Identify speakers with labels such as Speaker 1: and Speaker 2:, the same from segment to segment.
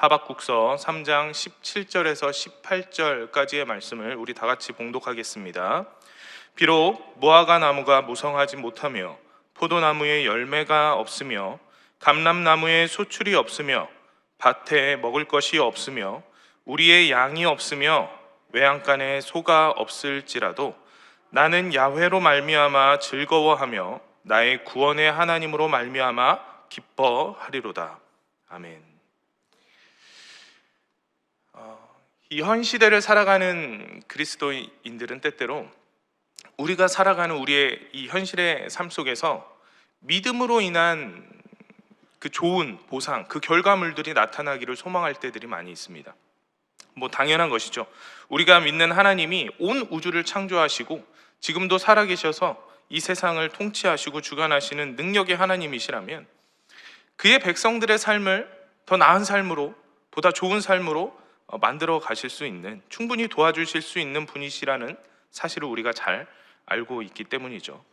Speaker 1: 하박국서 3장 17절에서 18절까지의 말씀을 우리 다 같이 봉독하겠습니다. 비록 무화과 나무가 무성하지 못하며 포도나무에 열매가 없으며 감람나무에 소출이 없으며 밭에 먹을 것이 없으며 우리의 양이 없으며 외양간에 소가 없을지라도 나는 야훼로 말미암아 즐거워하며 나의 구원의 하나님으로 말미암아 기뻐하리로다. 아멘. 이 현 시대를 살아가는 그리스도인들은 때때로 우리가 살아가는 우리의 이 현실의 삶 속에서 믿음으로 인한 그 좋은 보상, 그 결과물들이 나타나기를 소망할 때들이 많이 있습니다. 당연한 것이죠. 우리가 믿는 하나님이 온 우주를 창조하시고 지금도 살아계셔서 이 세상을 통치하시고 주관하시는 능력의 하나님이시라면 그의 백성들의 삶을 더 나은 삶으로, 보다 좋은 삶으로 만들어 가실 수 있는, 충분히 도와주실 수 있는 분이시라는 사실을 우리가 잘 알고 있기 때문이죠.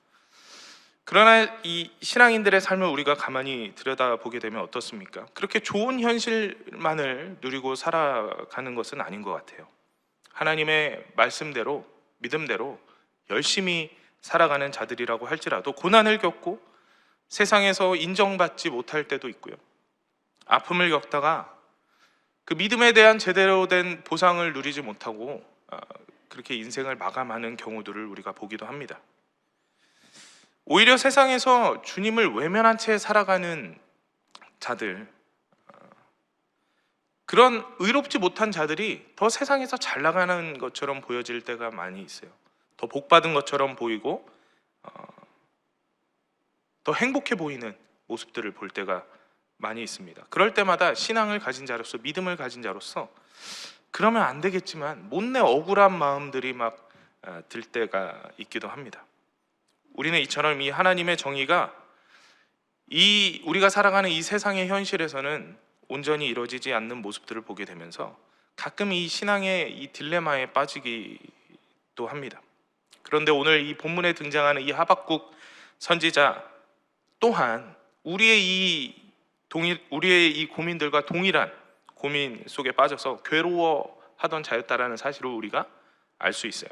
Speaker 1: 그러나 이 신앙인들의 삶을 우리가 가만히 들여다보게 되면 어떻습니까? 그렇게 좋은 현실만을 누리고 살아가는 것은 아닌 것 같아요. 하나님의 말씀대로, 믿음대로 열심히 살아가는 자들이라고 할지라도 고난을 겪고 세상에서 인정받지 못할 때도 있고요. 아픔을 겪다가 그 믿음에 대한 제대로 된 보상을 누리지 못하고 그렇게 인생을 마감하는 경우들을 우리가 보기도 합니다. 오히려 세상에서 주님을 외면한 채 살아가는 자들, 그런 의롭지 못한 자들이 더 세상에서 잘 나가는 것처럼 보여질 때가 많이 있어요. 더 복받은 것처럼 보이고 더 행복해 보이는 모습들을 볼 때가 많이 있습니다. 그럴 때마다 신앙을 가진 자로서, 믿음을 가진 자로서 그러면 안 되겠지만 못내 억울한 마음들이 막 들 때가 있기도 합니다. 우리는 이처럼 이 하나님의 정의가 우리가 살아가는 이 세상의 현실에서는 온전히 이루어지지 않는 모습들을 보게 되면서 가끔 이 신앙의 이 딜레마에 빠지기도 합니다. 그런데 오늘 이 본문에 등장하는 이 하박국 선지자 또한 우리의 이 고민들과 동일한 고민 속에 빠져서 괴로워하던 자였다라는 사실을 우리가 알 수 있어요.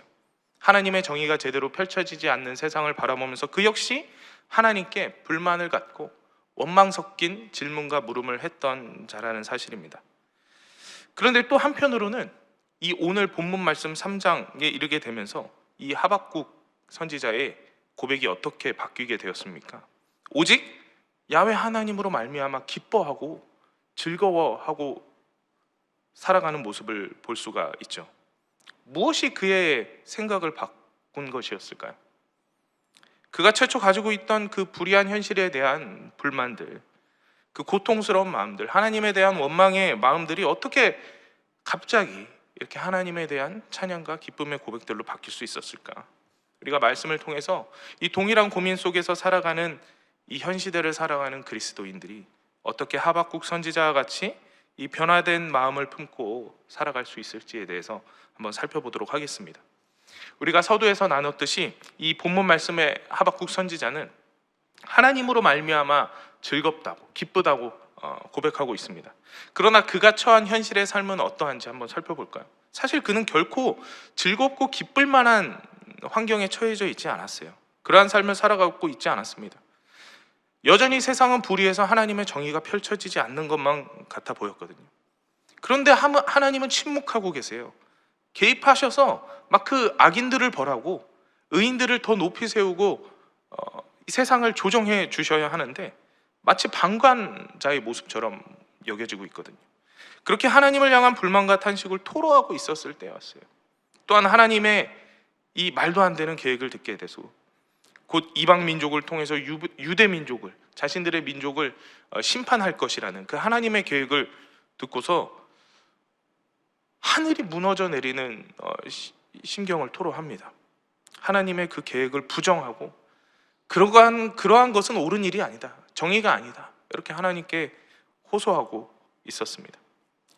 Speaker 1: 하나님의 정의가 제대로 펼쳐지지 않는 세상을 바라보면서 그 역시 하나님께 불만을 갖고 원망 섞인 질문과 물음을 했던 자라는 사실입니다. 그런데 또 한편으로는 이 오늘 본문 말씀 3장에 이르게 되면서 이 하박국 선지자의 고백이 어떻게 바뀌게 되었습니까? 오직 야훼 하나님으로 말미암아 기뻐하고 즐거워하고 살아가는 모습을 볼 수가 있죠. 무엇이 그의 생각을 바꾼 것이었을까요? 그가 최초 가지고 있던 그 불의한 현실에 대한 불만들, 그 고통스러운 마음들, 하나님에 대한 원망의 마음들이 어떻게 갑자기 이렇게 하나님에 대한 찬양과 기쁨의 고백들로 바뀔 수 있었을까? 우리가 말씀을 통해서 이 동일한 고민 속에서 살아가는 이 현 시대를 살아가는 그리스도인들이 어떻게 하박국 선지자와 같이 이 변화된 마음을 품고 살아갈 수 있을지에 대해서 한번 살펴보도록 하겠습니다. 우리가 서두에서 나눴듯이 이 본문 말씀의 하박국 선지자는 하나님으로 말미암아 즐겁다고 기쁘다고 고백하고 있습니다. 그러나 그가 처한 현실의 삶은 어떠한지 한번 살펴볼까요? 사실 그는 결코 즐겁고 기쁠 만한 환경에 처해져 있지 않았어요. 그러한 삶을 살아가고 있지 않았습니다. 여전히 세상은 불의해서 하나님의 정의가 펼쳐지지 않는 것만 같아 보였거든요. 그런데 하나님은 침묵하고 계세요. 개입하셔서 막 그 악인들을 벌하고 의인들을 더 높이 세우고 이 세상을 조정해 주셔야 하는데 마치 방관자의 모습처럼 여겨지고 있거든요. 그렇게 하나님을 향한 불만과 탄식을 토로하고 있었을 때였어요. 또한 하나님의 이 말도 안 되는 계획을 듣게 돼서 곧 이방 민족을 통해서 유대 민족을, 자신들의 민족을 심판할 것이라는 그 하나님의 계획을 듣고서 하늘이 무너져 내리는 심경을 토로합니다. 하나님의 그 계획을 부정하고 그러한 것은 옳은 일이 아니다, 정의가 아니다, 이렇게 하나님께 호소하고 있었습니다.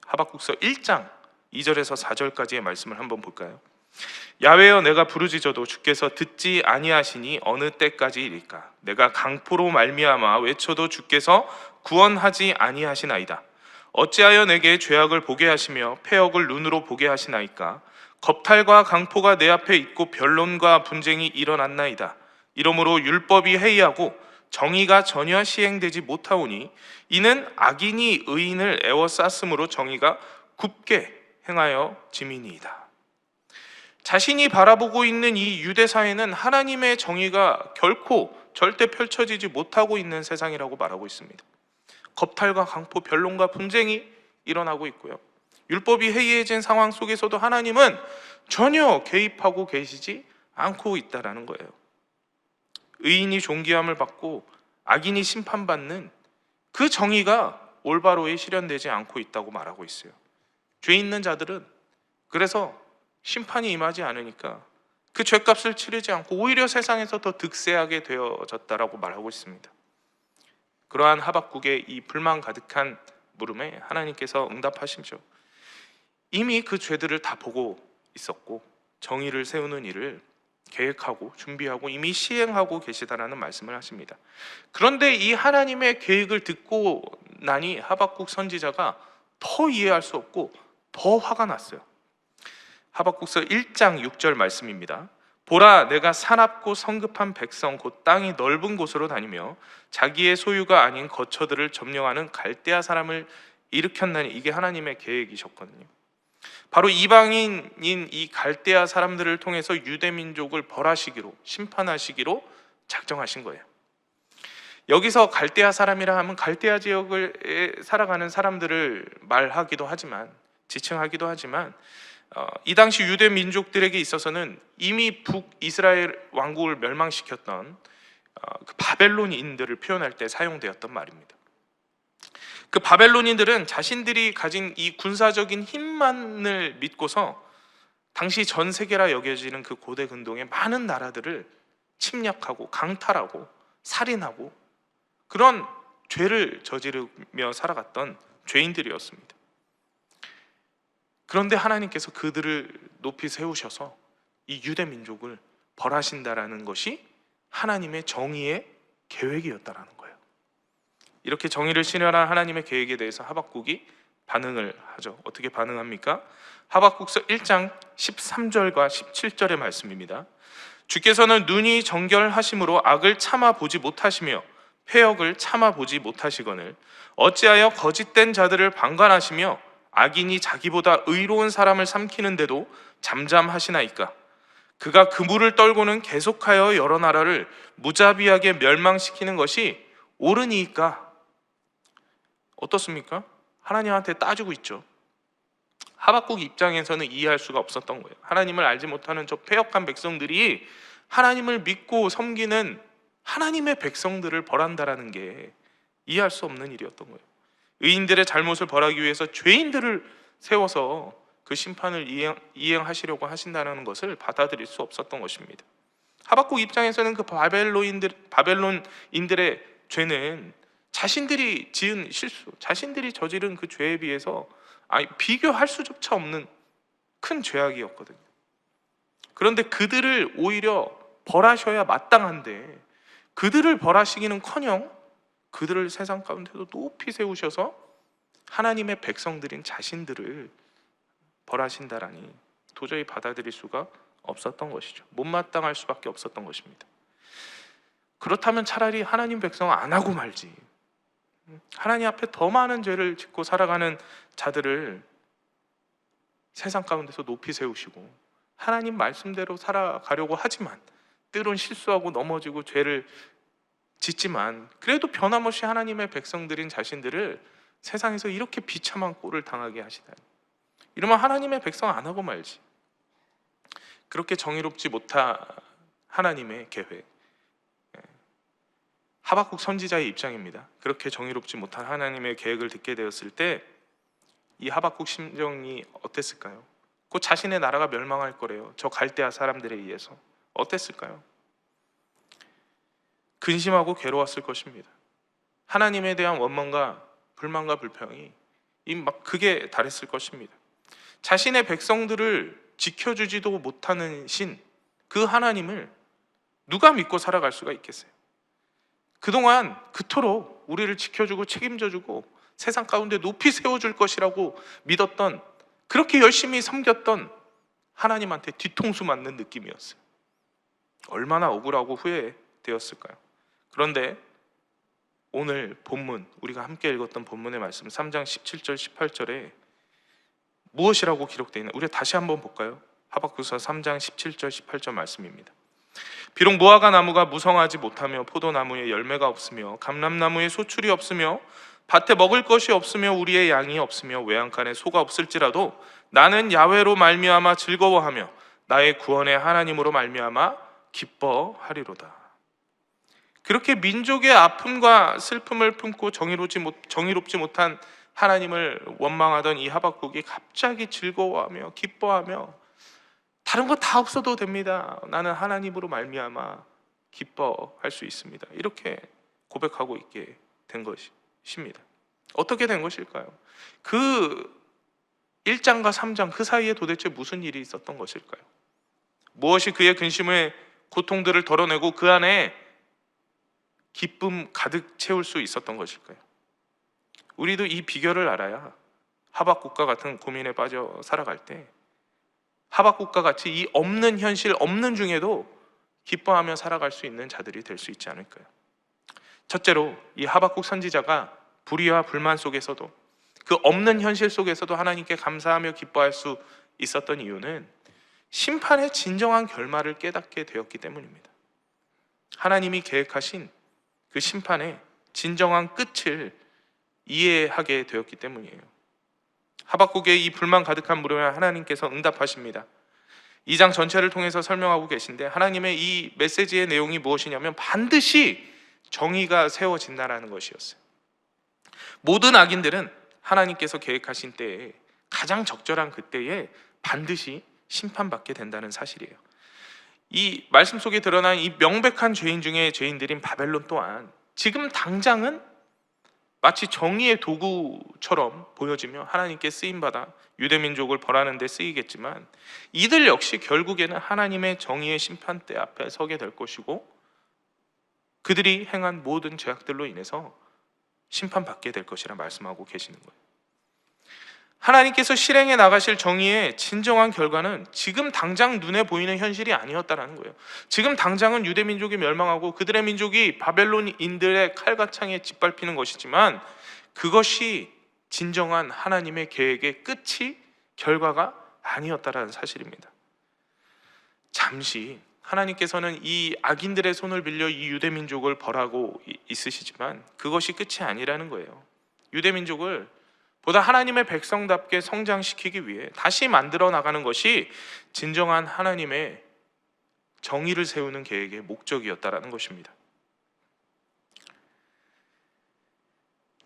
Speaker 1: 하박국서 1장 2절에서 4절까지의 말씀을 한번 볼까요? 야훼여, 내가 부르짖어도 주께서 듣지 아니하시니 어느 때까지일까? 내가 강포로 말미암아 외쳐도 주께서 구원하지 아니하시나이다. 어찌하여 내게 죄악을 보게 하시며 패역을 눈으로 보게 하시나이까? 겁탈과 강포가 내 앞에 있고 변론과 분쟁이 일어났나이다. 이러므로 율법이 해이하고 정의가 전혀 시행되지 못하오니 이는 악인이 의인을 애워쌌으므로 정의가 굽게 행하여 짐이니이다. 자신이 바라보고 있는 이 유대 사회는 하나님의 정의가 결코 절대 펼쳐지지 못하고 있는 세상이라고 말하고 있습니다. 겁탈과 강포, 변론과 분쟁이 일어나고 있고요. 율법이 해이해진 상황 속에서도 하나님은 전혀 개입하고 계시지 않고 있다라는 거예요. 의인이 존귀함을 받고 악인이 심판받는 그 정의가 올바로에 실현되지 않고 있다고 말하고 있어요. 죄 있는 자들은 그래서 심판이 임하지 않으니까 그 죄값을 치르지 않고 오히려 세상에서 더 득세하게 되어졌다라고 말하고 있습니다. 그러한 하박국의 이 불만 가득한 물음에 하나님께서 응답하시죠. 이미 그 죄들을 다 보고 있었고 정의를 세우는 일을 계획하고 준비하고 이미 시행하고 계시다라는 말씀을 하십니다. 그런데 이 하나님의 계획을 듣고 나니 하박국 선지자가 더 이해할 수 없고 더 화가 났어요. 하박국서 1장 6절 말씀입니다. 보라, 내가 사납고 성급한 백성 곧 땅이 넓은 곳으로 다니며 자기의 소유가 아닌 거처들을 점령하는 갈대아 사람을 일으켰나니, 이게 하나님의 계획이셨거든요. 바로 이방인인 이 갈대아 사람들을 통해서 유대 민족을 벌하시기로, 심판하시기로 작정하신 거예요. 여기서 갈대아 사람이라 하면 갈대아 지역을 살아가는 사람들을 말하기도 하지만, 지칭하기도 하지만 이 당시 유대 민족들에게 있어서는 이미 북이스라엘 왕국을 멸망시켰던 그 바벨론인들을 표현할 때 사용되었던 말입니다. 그 바벨론인들은 자신들이 가진 이 군사적인 힘만을 믿고서 당시 전 세계라 여겨지는 그 고대 근동의 많은 나라들을 침략하고 강탈하고 살인하고 그런 죄를 저지르며 살아갔던 죄인들이었습니다. 그런데 하나님께서 그들을 높이 세우셔서 이 유대 민족을 벌하신다라는 것이 하나님의 정의의 계획이었다라는 거예요. 이렇게 정의를 실현한 하나님의 계획에 대해서 하박국이 반응을 하죠. 어떻게 반응합니까? 하박국서 1장 13절과 17절의 말씀입니다. 주께서는 눈이 정결하심으로 악을 참아 보지 못하시며 패역을 참아 보지 못하시거늘 어찌하여 거짓된 자들을 방관하시며 악인이 자기보다 의로운 사람을 삼키는데도 잠잠하시나이까? 그가 그물을 떨고는 계속하여 여러 나라를 무자비하게 멸망시키는 것이 옳으니까. 어떻습니까? 하나님한테 따지고 있죠. 하박국 입장에서는 이해할 수가 없었던 거예요. 하나님을 알지 못하는 저 패역한 백성들이 하나님을 믿고 섬기는 하나님의 백성들을 벌한다라는 게 이해할 수 없는 일이었던 거예요. 의인들의 잘못을 벌하기 위해서 죄인들을 세워서 그 심판을 이행하시려고 하신다는 것을 받아들일 수 없었던 것입니다. 하박국 입장에서는 그 바벨론인들의 죄는 자신들이 지은 실수, 자신들이 저지른 그 죄에 비해서 비교할 수조차 없는 큰 죄악이었거든요. 그런데 그들을 오히려 벌하셔야 마땅한데 그들을 벌하시기는커녕 그들을 세상 가운데도 높이 세우셔서 하나님의 백성들인 자신들을 벌하신다라니 도저히 받아들일 수가 없었던 것이죠. 못마땅할 수밖에 없었던 것입니다. 그렇다면 차라리 하나님 백성 안 하고 말지. 하나님 앞에 더 많은 죄를 짓고 살아가는 자들을 세상 가운데서 높이 세우시고 하나님 말씀대로 살아가려고 하지만 때론 실수하고 넘어지고 죄를 짓지만 그래도 변함없이 하나님의 백성들인 자신들을 세상에서 이렇게 비참한 꼴을 당하게 하시다니, 이러면 하나님의 백성 안 하고 말지. 그렇게 정의롭지 못한 하나님의 계획, 하박국 선지자의 입장입니다. 그렇게 정의롭지 못한 하나님의 계획을 듣게 되었을 때 이 하박국 심정이 어땠을까요? 곧 자신의 나라가 멸망할 거래요. 저 갈대아 사람들에 의해서. 어땠을까요? 근심하고 괴로웠을 것입니다. 하나님에 대한 원망과 불만과 불평이 막 극에 달했을 것입니다. 자신의 백성들을 지켜주지도 못하는 신, 그 하나님을 누가 믿고 살아갈 수가 있겠어요? 그동안 그토록 우리를 지켜주고 책임져주고 세상 가운데 높이 세워줄 것이라고 믿었던, 그렇게 열심히 섬겼던 하나님한테 뒤통수 맞는 느낌이었어요. 얼마나 억울하고 후회되었을까요? 그런데 오늘 본문, 우리가 함께 읽었던 본문의 말씀 3장 17절 18절에 무엇이라고 기록되어 있나? 우리 다시 한번 볼까요? 하박국서 3장 17절 18절 말씀입니다. 비록 무화과 나무가 무성하지 못하며 포도나무에 열매가 없으며 감람나무에 소출이 없으며 밭에 먹을 것이 없으며 우리의 양이 없으며 외양간에 소가 없을지라도 나는 야훼로 말미암아 즐거워하며 나의 구원의 하나님으로 말미암아 기뻐하리로다. 그렇게 민족의 아픔과 슬픔을 품고 정의롭지 못한 하나님을 원망하던 이 하박국이 갑자기 즐거워하며 기뻐하며 다른 거 다 없어도 됩니다. 나는 하나님으로 말미암아 기뻐할 수 있습니다. 이렇게 고백하고 있게 된 것입니다. 어떻게 된 것일까요? 그 1장과 3장 그 사이에 도대체 무슨 일이 있었던 것일까요? 무엇이 그의 근심의 고통들을 덜어내고 그 안에 기쁨 가득 채울 수 있었던 것일까요? 우리도 이 비결을 알아야 하박국과 같은 고민에 빠져 살아갈 때 하박국과 같이 이 없는 현실, 없는 중에도 기뻐하며 살아갈 수 있는 자들이 될 수 있지 않을까요? 첫째로 이 하박국 선지자가 불의와 불만 속에서도 그 없는 현실 속에서도 하나님께 감사하며 기뻐할 수 있었던 이유는 심판의 진정한 결말을 깨닫게 되었기 때문입니다. 하나님이 계획하신 그 심판의 진정한 끝을 이해하게 되었기 때문이에요. 하박국의 이 불만 가득한 물음에 하나님께서 응답하십니다. 2장 전체를 통해서 설명하고 계신데 하나님의 이 메시지의 내용이 무엇이냐면 반드시 정의가 세워진다는 것이었어요. 모든 악인들은 하나님께서 계획하신 때에 가장 적절한 그때에 반드시 심판받게 된다는 사실이에요. 이 말씀 속에 드러난 이 명백한 죄인 중에 죄인들인 바벨론 또한 지금 당장은 마치 정의의 도구처럼 보여지며 하나님께 쓰임받아 유대민족을 벌하는 데 쓰이겠지만 이들 역시 결국에는 하나님의 정의의 심판대 앞에 서게 될 것이고 그들이 행한 모든 죄악들로 인해서 심판받게 될 것이라 말씀하고 계시는 거예요. 하나님께서 실행해 나가실 정의의 진정한 결과는 지금 당장 눈에 보이는 현실이 아니었다는 거예요. 지금 당장은 유대민족이 멸망하고 그들의 민족이 바벨론인들의 칼과창에 짓밟히는 것이지만 그것이 진정한 하나님의 계획의 끝이 결과가 아니었다는 사실입니다. 잠시 하나님께서는 이 악인들의 손을 빌려 이 유대민족을 벌하고 있으시지만 그것이 끝이 아니라는 거예요. 유대민족을 보다 하나님의 백성답게 성장시키기 위해 다시 만들어 나가는 것이 진정한 하나님의 정의를 세우는 계획의 목적이었다라는 것입니다.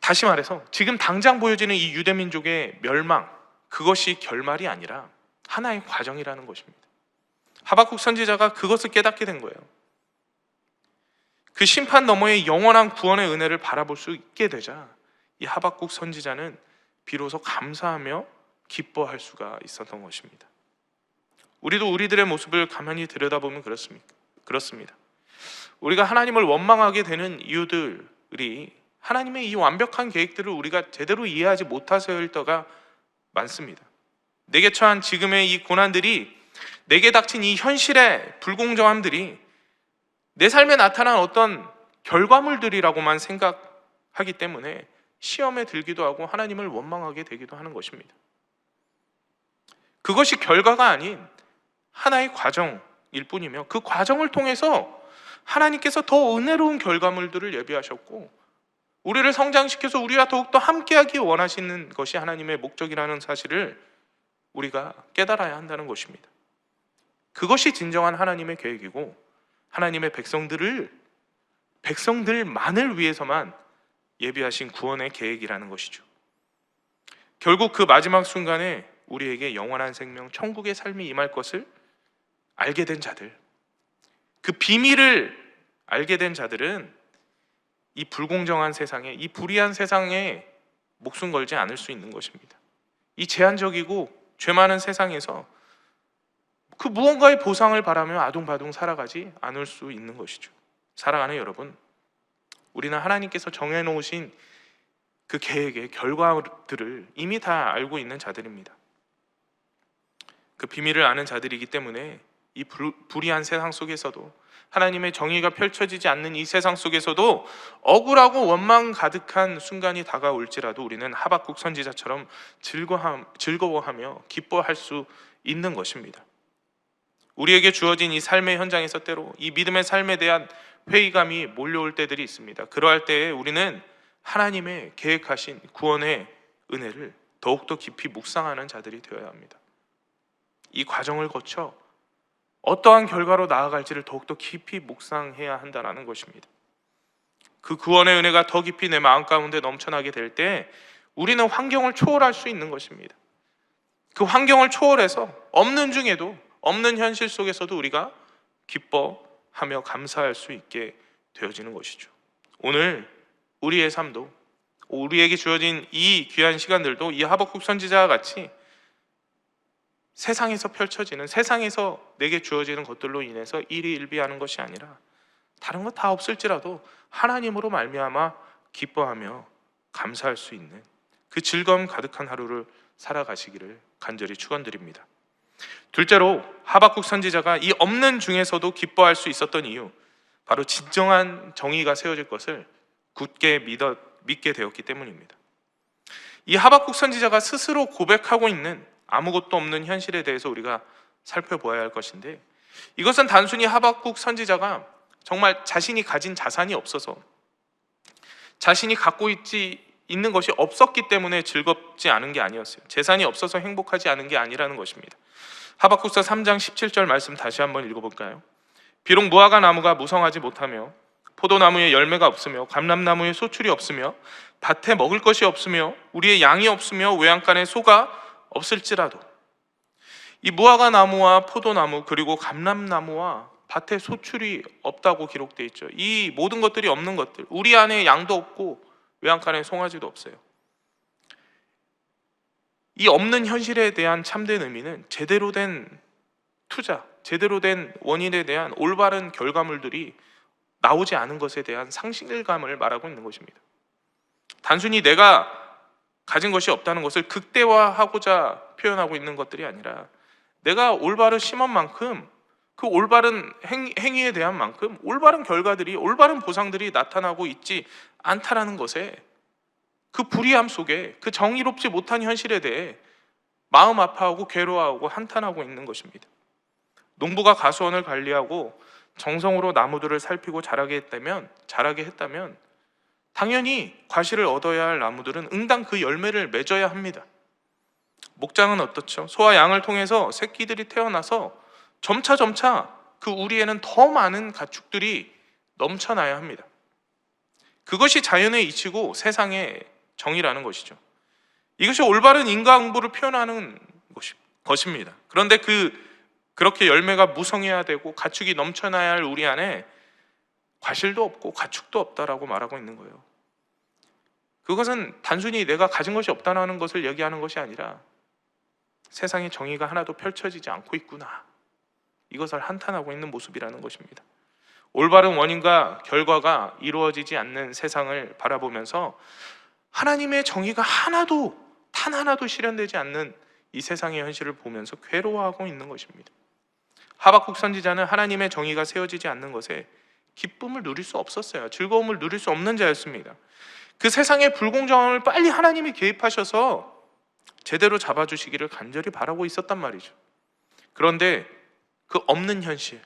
Speaker 1: 다시 말해서 지금 당장 보여지는 이 유대민족의 멸망, 그것이 결말이 아니라 하나의 과정이라는 것입니다. 하박국 선지자가 그것을 깨닫게 된 거예요. 그 심판 너머의 영원한 구원의 은혜를 바라볼 수 있게 되자 이 하박국 선지자는 비로소 감사하며 기뻐할 수가 있었던 것입니다. 우리도 우리들의 모습을 가만히 들여다보면 그렇습니다. 우리가 하나님을 원망하게 되는 이유들이 하나님의 이 완벽한 계획들을 우리가 제대로 이해하지 못해서일 때가 많습니다. 내게 처한 지금의 이 고난들이, 내게 닥친 이 현실의 불공정함들이 내 삶에 나타난 어떤 결과물들이라고만 생각하기 때문에 시험에 들기도 하고 하나님을 원망하게 되기도 하는 것입니다. 그것이 결과가 아닌 하나의 과정일 뿐이며 그 과정을 통해서 하나님께서 더 은혜로운 결과물들을 예비하셨고 우리를 성장시켜서 우리와 더욱더 함께하기 원하시는 것이 하나님의 목적이라는 사실을 우리가 깨달아야 한다는 것입니다. 그것이 진정한 하나님의 계획이고 하나님의 백성들만을 위해서만 예비하신 구원의 계획이라는 것이죠. 결국 그 마지막 순간에 우리에게 영원한 생명, 천국의 삶이 임할 것을 알게 된 자들, 그 비밀을 알게 된 자들은 이 불공정한 세상에, 이 불의한 세상에 목숨 걸지 않을 수 있는 것입니다. 이 제한적이고 죄 많은 세상에서 그 무언가의 보상을 바라며 아둥바둥 살아가지 않을 수 있는 것이죠. 사랑하는 여러분, 우리는 하나님께서 정해놓으신 그 계획의 결과들을 이미 다 알고 있는 자들입니다. 그 비밀을 아는 자들이기 때문에 이 불의한 세상 속에서도, 하나님의 정의가 펼쳐지지 않는 이 세상 속에서도 억울하고 원망 가득한 순간이 다가올지라도 우리는 하박국 선지자처럼 즐거워하며 기뻐할 수 있는 것입니다. 우리에게 주어진 이 삶의 현장에서 때로 이 믿음의 삶에 대한 회의감이 몰려올 때들이 있습니다. 그러할 때에 우리는 하나님의 계획하신 구원의 은혜를 더욱더 깊이 묵상하는 자들이 되어야 합니다. 이 과정을 거쳐 어떠한 결과로 나아갈지를 더욱더 깊이 묵상해야 한다는 것입니다. 그 구원의 은혜가 더 깊이 내 마음 가운데 넘쳐나게 될 때 우리는 환경을 초월할 수 있는 것입니다. 그 환경을 초월해서 없는 중에도, 없는 현실 속에서도 우리가 기뻐하며 감사할 수 있게 되어지는 것이죠. 오늘 우리의 삶도, 우리에게 주어진 이 귀한 시간들도 이 하박국 선지자와 같이 세상에서 펼쳐지는, 세상에서 내게 주어지는 것들로 인해서 일희일비하는 것이 아니라 다른 것 다 없을지라도 하나님으로 말미암아 기뻐하며 감사할 수 있는 그 즐거움 가득한 하루를 살아가시기를 간절히 축원드립니다. 둘째로 하박국 선지자가 이 없는 중에서도 기뻐할 수 있었던 이유, 바로 진정한 정의가 세워질 것을 굳게 믿게 되었기 때문입니다. 이 하박국 선지자가 스스로 고백하고 있는 아무것도 없는 현실에 대해서 우리가 살펴보아야 할 것인데, 이것은 단순히 하박국 선지자가 정말 자신이 가진 자산이 없어서, 자신이 갖고 있는 것이 없었기 때문에 즐겁지 않은 게 아니었어요. 재산이 없어서 행복하지 않은 게 아니라는 것입니다. 하박국서 3장 17절 말씀 다시 한번 읽어볼까요? 비록 무화과 나무가 무성하지 못하며 포도나무에 열매가 없으며 감람나무에 소출이 없으며 밭에 먹을 것이 없으며 우리의 양이 없으며 외양간에 소가 없을지라도, 이 무화과 나무와 포도나무 그리고 감람나무와 밭에 소출이 없다고 기록되어 있죠. 이 모든 것들이 없는 것들, 우리 안에 양도 없고 외양간에 송아지도 없어요. 이 없는 현실에 대한 참된 의미는 제대로 된 투자, 제대로 된 원인에 대한 올바른 결과물들이 나오지 않은 것에 대한 상실감을 말하고 있는 것입니다. 단순히 내가 가진 것이 없다는 것을 극대화하고자 표현하고 있는 것들이 아니라, 내가 올바른 심은 만큼 그 올바른 행위에 대한 만큼 올바른 결과들이, 올바른 보상들이 나타나고 있지 않다라는 것에, 그 불의함 속에, 그 정의롭지 못한 현실에 대해 마음 아파하고 괴로워하고 한탄하고 있는 것입니다. 농부가 가수원을 관리하고 정성으로 나무들을 살피고 자라게 했다면 당연히 과실을 얻어야 할 나무들은 응당 그 열매를 맺어야 합니다. 목장은 어떻죠? 소와 양을 통해서 새끼들이 태어나서 점차 그 우리에는 더 많은 가축들이 넘쳐나야 합니다. 그것이 자연의 이치고 세상의 정의라는 것이죠. 이것이 올바른 인과응보를 표현하는 것입니다. 그런데 그렇게 열매가 무성해야 되고 가축이 넘쳐나야 할 우리 안에 과실도 없고 가축도 없다라고 말하고 있는 거예요. 그것은 단순히 내가 가진 것이 없다는 것을 얘기하는 것이 아니라 세상의 정의가 하나도 펼쳐지지 않고 있구나, 이것을 한탄하고 있는 모습이라는 것입니다. 올바른 원인과 결과가 이루어지지 않는 세상을 바라보면서 하나님의 정의가 단 하나도 실현되지 않는 이 세상의 현실을 보면서 괴로워하고 있는 것입니다. 하박국 선지자는 하나님의 정의가 세워지지 않는 것에 기쁨을 누릴 수 없었어요. 즐거움을 누릴 수 없는 자였습니다. 그 세상의 불공정함을 빨리 하나님이 개입하셔서 제대로 잡아주시기를 간절히 바라고 있었단 말이죠. 그런데 그 없는 현실,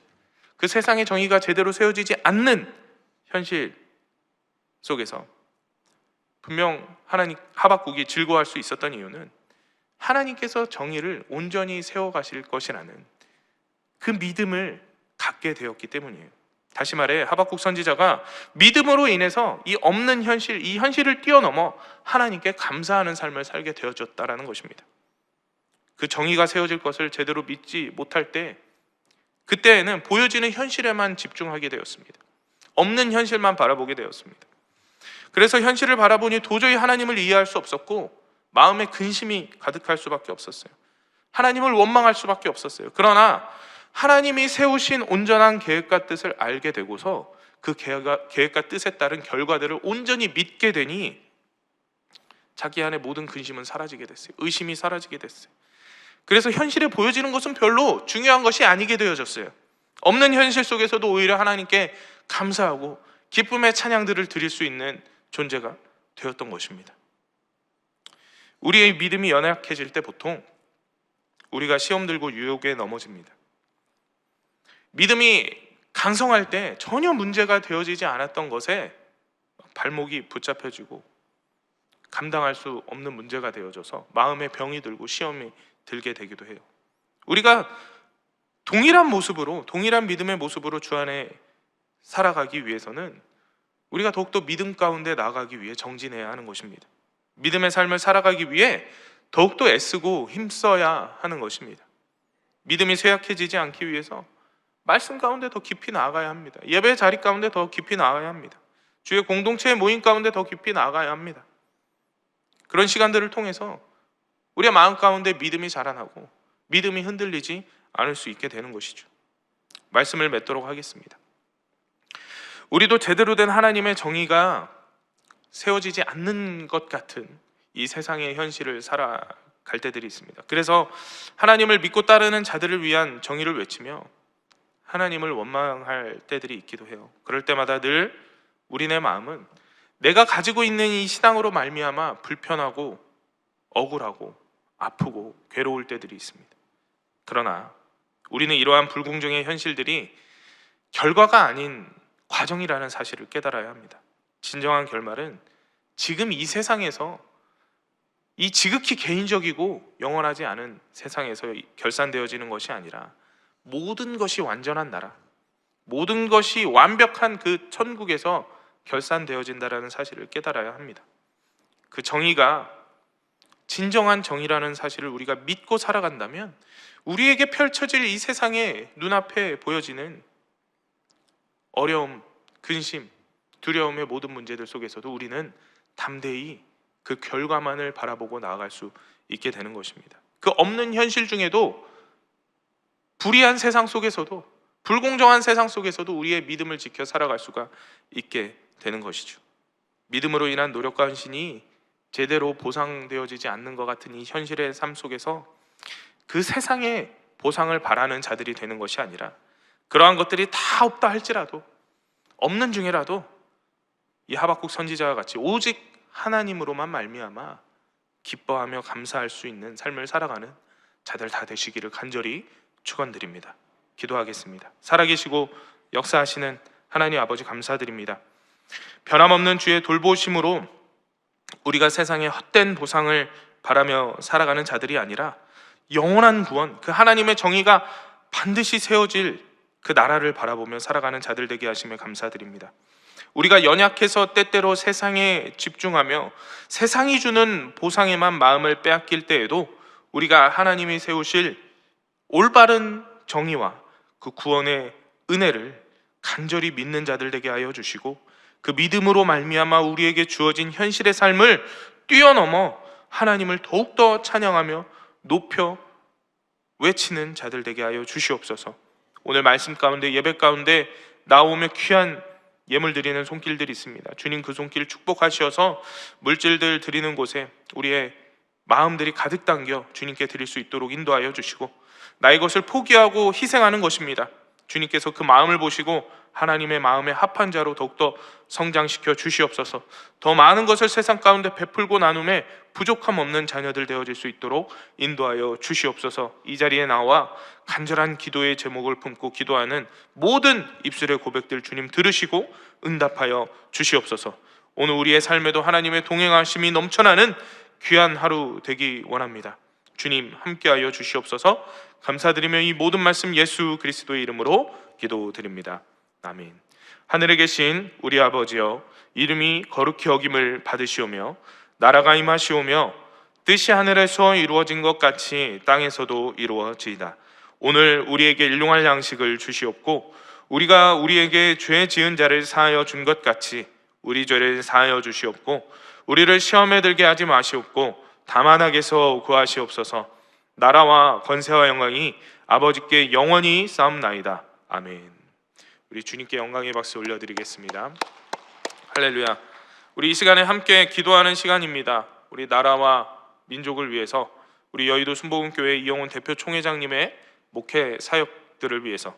Speaker 1: 그 세상의 정의가 제대로 세워지지 않는 현실 속에서 분명 하박국이 즐거워할 수 있었던 이유는 하나님께서 정의를 온전히 세워가실 것이라는 그 믿음을 갖게 되었기 때문이에요. 다시 말해 하박국 선지자가 믿음으로 인해서 이 없는 현실, 이 현실을 뛰어넘어 하나님께 감사하는 삶을 살게 되어졌다라는 것입니다. 그 정의가 세워질 것을 제대로 믿지 못할 때, 그때에는 보여지는 현실에만 집중하게 되었습니다. 없는 현실만 바라보게 되었습니다. 그래서 현실을 바라보니 도저히 하나님을 이해할 수 없었고 마음에 근심이 가득할 수밖에 없었어요. 하나님을 원망할 수밖에 없었어요. 그러나 하나님이 세우신 온전한 계획과 뜻을 알게 되고서 그 계획과 뜻에 따른 결과들을 온전히 믿게 되니 자기 안에 모든 근심은 사라지게 됐어요. 의심이 사라지게 됐어요. 그래서 현실에 보여지는 것은 별로 중요한 것이 아니게 되어졌어요. 없는 현실 속에서도 오히려 하나님께 감사하고 기쁨의 찬양들을 드릴 수 있는 존재가 되었던 것입니다. 우리의 믿음이 연약해질 때 보통 우리가 시험 들고 유혹에 넘어집니다. 믿음이 강성할 때 전혀 문제가 되어지지 않았던 것에 발목이 붙잡혀지고 감당할 수 없는 문제가 되어져서 마음에 병이 들고 시험이 들게 되기도 해요. 우리가 동일한 모습으로, 동일한 믿음의 모습으로 주 안에 살아가기 위해서는 우리가 더욱더 믿음 가운데 나아가기 위해 정진해야 하는 것입니다. 믿음의 삶을 살아가기 위해 더욱더 애쓰고 힘써야 하는 것입니다. 믿음이 쇠약해지지 않기 위해서 말씀 가운데 더 깊이 나아가야 합니다. 예배 자리 가운데 더 깊이 나아가야 합니다. 주의 공동체의 모임 가운데 더 깊이 나아가야 합니다. 그런 시간들을 통해서 우리의 마음 가운데 믿음이 자라나고 믿음이 흔들리지 않을 수 있게 되는 것이죠. 말씀을 맺도록 하겠습니다. 우리도 제대로 된 하나님의 정의가 세워지지 않는 것 같은 이 세상의 현실을 살아갈 때들이 있습니다. 그래서 하나님을 믿고 따르는 자들을 위한 정의를 외치며 하나님을 원망할 때들이 있기도 해요. 그럴 때마다 늘 우리네 마음은 내가 가지고 있는 이 신앙으로 말미암아 불편하고 억울하고 아프고 괴로울 때들이 있습니다. 그러나 우리는 이러한 불공정의 현실들이 결과가 아닌 과정이라는 사실을 깨달아야 합니다. 진정한 결말은 지금 이 세상에서, 이 지극히 개인적이고 영원하지 않은 세상에서 결산되어지는 것이 아니라 모든 것이 완전한 나라, 모든 것이 완벽한 그 천국에서 결산되어진다라는 사실을 깨달아야 합니다. 그 정의가 진정한 정의라는 사실을 우리가 믿고 살아간다면 우리에게 펼쳐질 이 세상의 눈앞에 보여지는 어려움, 근심, 두려움의 모든 문제들 속에서도 우리는 담대히 그 결과만을 바라보고 나아갈 수 있게 되는 것입니다. 그 없는 현실 중에도, 불의한 세상 속에서도, 불공정한 세상 속에서도 우리의 믿음을 지켜 살아갈 수가 있게 되는 것이죠. 믿음으로 인한 노력과 헌신이 제대로 보상되어지지 않는 것 같은 이 현실의 삶 속에서 그 세상의 보상을 바라는 자들이 되는 것이 아니라 그러한 것들이 다 없다 할지라도, 없는 중에라도 이 하박국 선지자와 같이 오직 하나님으로만 말미암아 기뻐하며 감사할 수 있는 삶을 살아가는 자들 다 되시기를 간절히 축원드립니다. 기도하겠습니다. 살아계시고 역사하시는 하나님 아버지 감사드립니다. 변함없는 주의 돌보심으로 우리가 세상의 헛된 보상을 바라며 살아가는 자들이 아니라 영원한 구원, 그 하나님의 정의가 반드시 세워질 그 나라를 바라보며 살아가는 자들 되게 하심에 감사드립니다. 우리가 연약해서 때때로 세상에 집중하며 세상이 주는 보상에만 마음을 빼앗길 때에도 우리가 하나님이 세우실 올바른 정의와 그 구원의 은혜를 간절히 믿는 자들 되게 하여 주시고, 그 믿음으로 말미암아 우리에게 주어진 현실의 삶을 뛰어넘어 하나님을 더욱더 찬양하며 높여 외치는 자들 되게 하여 주시옵소서. 오늘 말씀 가운데, 예배 가운데 나오며 귀한 예물 드리는 손길들이 있습니다. 주님 그 손길 축복하셔서 물질들 드리는 곳에 우리의 마음들이 가득 담겨 주님께 드릴 수 있도록 인도하여 주시고, 나의 것을 포기하고 희생하는 것입니다. 주님께서 그 마음을 보시고 하나님의 마음에 합한 자로 더욱더 성장시켜 주시옵소서. 더 많은 것을 세상 가운데 베풀고 나눔에 부족함 없는 자녀들 되어질 수 있도록 인도하여 주시옵소서. 이 자리에 나와 간절한 기도의 제목을 품고 기도하는 모든 입술의 고백들 주님 들으시고 응답하여 주시옵소서. 오늘 우리의 삶에도 하나님의 동행하심이 넘쳐나는 귀한 하루 되기 원합니다. 주님 함께하여 주시옵소서. 감사드리며 이 모든 말씀 예수 그리스도의 이름으로 기도드립니다. 아멘. 하늘에 계신 우리 아버지여, 이름이 거룩히 여김을 받으시오며 나라가 임하시오며 뜻이 하늘에서 이루어진 것 같이 땅에서도 이루어지이다. 오늘 우리에게 일용할 양식을 주시옵고, 우리가 우리에게 죄 지은 자를 사하여 준 것 같이 우리 죄를 사하여 주시옵고, 우리를 시험에 들게 하지 마시옵고 다만 악에서 구하시옵소서. 나라와 권세와 영광이 아버지께 영원히 쌓옵나이다. 아멘. 우리 주님께 영광의 박수 올려드리겠습니다. 할렐루야. 우리 이 시간에 함께 기도하는 시간입니다. 우리 나라와 민족을 위해서 우리 여의도 순복음교회 이영훈 대표 총회장님의 목회 사역들을 위해서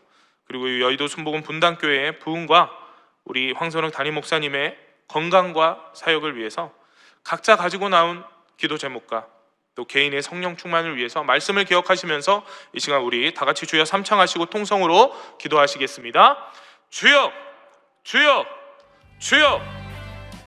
Speaker 1: 그리고 여의도 순복음 분당교회의 부흥과 우리 황선욱 담임 목사님의 건강과 사역을 위해서 각자 가지고 나온 기도 제목과 또 개인의 성령 충만을 위해서 말씀을 기억하시면서 이 시간 우리 다 같이 주여 삼창하시고 통성으로 기도하시겠습니다. 주여 주여 주여